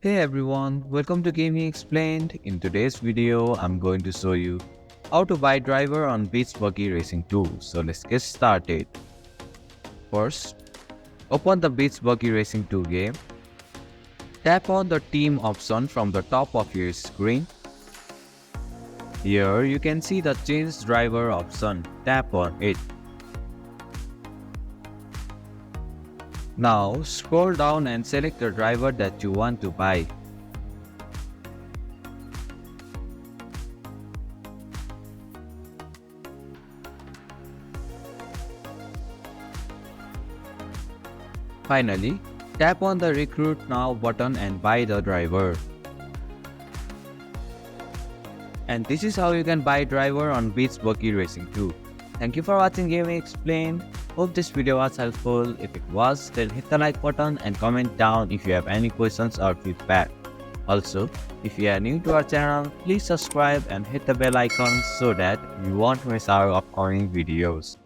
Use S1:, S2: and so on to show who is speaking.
S1: Hey everyone, welcome to Gaming Explained. In today's video, I'm going to show you how to buy driver on Beach Buggy Racing 2. So let's get started. First, open the Beach Buggy Racing 2 game. Tap on the team option from the top of your screen. Here you can see the change driver option. Tap on it. Now scroll down and select the driver that you want to buy. Finally, tap on the Recruit Now button and buy the driver. And this is how you can buy driver on Beach Buggy Racing 2. Thank you for watching Gaming Explained. Hope this video was helpful. If it was, then hit the like button and comment down if you have any questions or feedback. Also, if you are new to our channel, please subscribe and hit the bell icon so that you won't miss our upcoming videos.